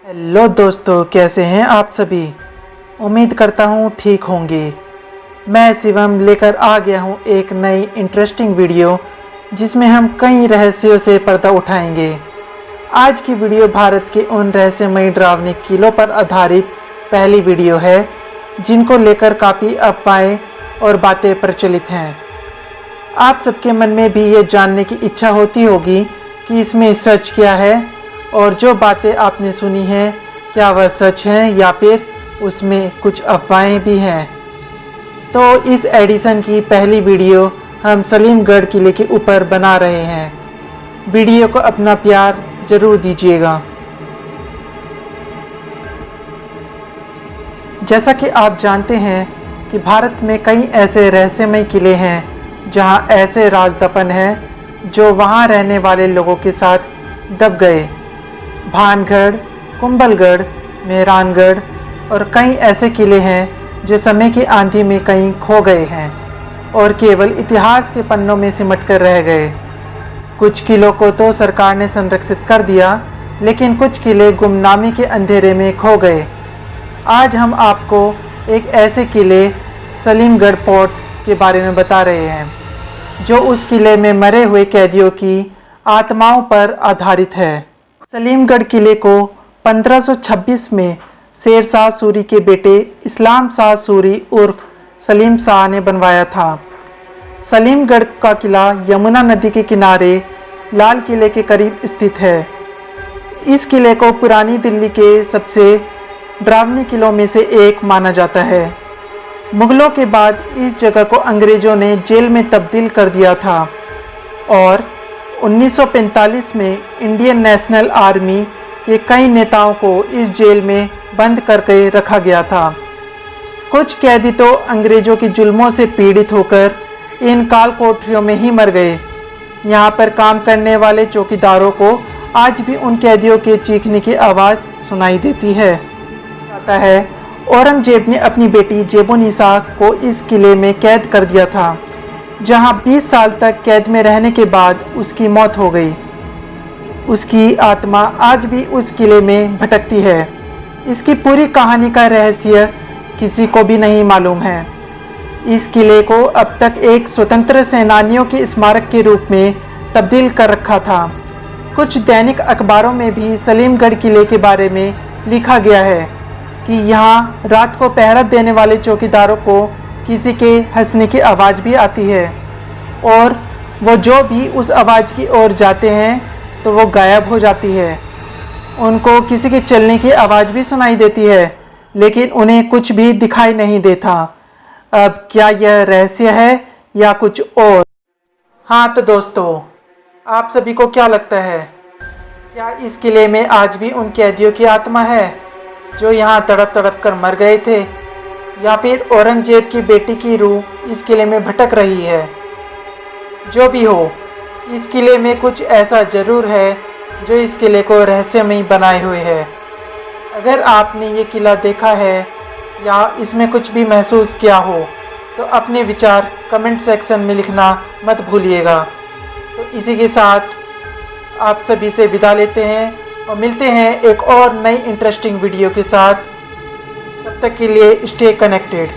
Hello दोस्तों, कैसे हैं आप सभी। उम्मीद करता हूँ ठीक होंगे। मैं शिवम लेकर आ गया हूँ एक नई इंटरेस्टिंग वीडियो जिसमें हम कई रहस्यों से पर्दा उठाएंगे। आज की वीडियो भारत के उन रहस्यमयी डरावनी किलों पर आधारित पहली वीडियो है जिनको लेकर काफ़ी अफवाहें और बातें प्रचलित हैं। आप सबके मन में भी ये जानने की इच्छा होती होगी कि इसमें सच क्या है और जो बातें आपने सुनी हैं क्या वह सच हैं या फिर उसमें कुछ अफवाहें भी हैं। तो इस एडिशन की पहली वीडियो हम सलीमगढ़ किले के ऊपर बना रहे हैं। वीडियो को अपना प्यार जरूर दीजिएगा। जैसा कि आप जानते हैं कि भारत में कई ऐसे रहस्यमय किले हैं जहां ऐसे राज दफन हैं जो वहां रहने वाले लोगों के साथ दब गए। भानगढ़, कुंभलगढ़, मेहरानगढ़ और कई ऐसे किले हैं जो समय की आंधी में कहीं खो गए हैं और केवल इतिहास के पन्नों में सिमट कर रह गए। कुछ किलों को तो सरकार ने संरक्षित कर दिया, लेकिन कुछ किले गुमनामी के अंधेरे में खो गए। आज हम आपको एक ऐसे किले सलीमगढ़ फोर्ट के बारे में बता रहे हैं जो उस किले में मरे हुए कैदियों की आत्माओं पर आधारित है। सलीमगढ़ किले को 1526 में शेर शाह सूरी के बेटे इस्लाम शाह सूरी उर्फ सलीम शाह ने बनवाया था। सलीमगढ़ का किला यमुना नदी के किनारे लाल किले के करीब स्थित है। इस किले को पुरानी दिल्ली के सबसे डरावने किलों में से एक माना जाता है। मुगलों के बाद इस जगह को अंग्रेज़ों ने जेल में तब्दील कर दिया था और 1945 में इंडियन नेशनल आर्मी के कई नेताओं को इस जेल में बंद करके रखा गया था। कुछ कैदी तो अंग्रेज़ों के जुल्मों से पीड़ित होकर इन काल कोठरियों में ही मर गए। यहाँ पर काम करने वाले चौकीदारों को आज भी उन कैदियों के चीखने की आवाज़ सुनाई देती है। आता है औरंगजेब ने अपनी बेटी जेबुनिसा को इस किले में कैद कर दिया था, जहां 20 साल तक कैद में रहने के बाद उसकी मौत हो गई। उसकी आत्मा आज भी उस किले में भटकती है। इसकी पूरी कहानी का रहस्य किसी को भी नहीं मालूम है। इस किले को अब तक एक स्वतंत्र सेनानियों के स्मारक के रूप में तब्दील कर रखा था। कुछ दैनिक अखबारों में भी सलीमगढ़ किले के बारे में लिखा गया है कि यहाँ रात को पहरा देने वाले चौकीदारों को किसी के हंसने की आवाज़ भी आती है और वो जो भी उस आवाज़ की ओर जाते हैं तो वो गायब हो जाती है। उनको किसी के चलने की आवाज़ भी सुनाई देती है, लेकिन उन्हें कुछ भी दिखाई नहीं देता। अब क्या यह रहस्य है या कुछ और? हाँ तो दोस्तों, आप सभी को क्या लगता है, क्या इस किले में आज भी उन कैदियों की आत्मा है जो यहाँ तड़प तड़प कर मर गए थे, या फिर औरंगजेब की बेटी की रूह इस किले में भटक रही है? जो भी हो, इस किले में कुछ ऐसा ज़रूर है जो इस किले को रहस्यमयी बनाए हुए है। अगर आपने ये किला देखा है या इसमें कुछ भी महसूस किया हो तो अपने विचार कमेंट सेक्शन में लिखना मत भूलिएगा। तो इसी के साथ आप सभी से विदा लेते हैं और मिलते हैं एक और नई इंटरेस्टिंग वीडियो के साथ। तब तक के लिए स्टे कनेक्टेड।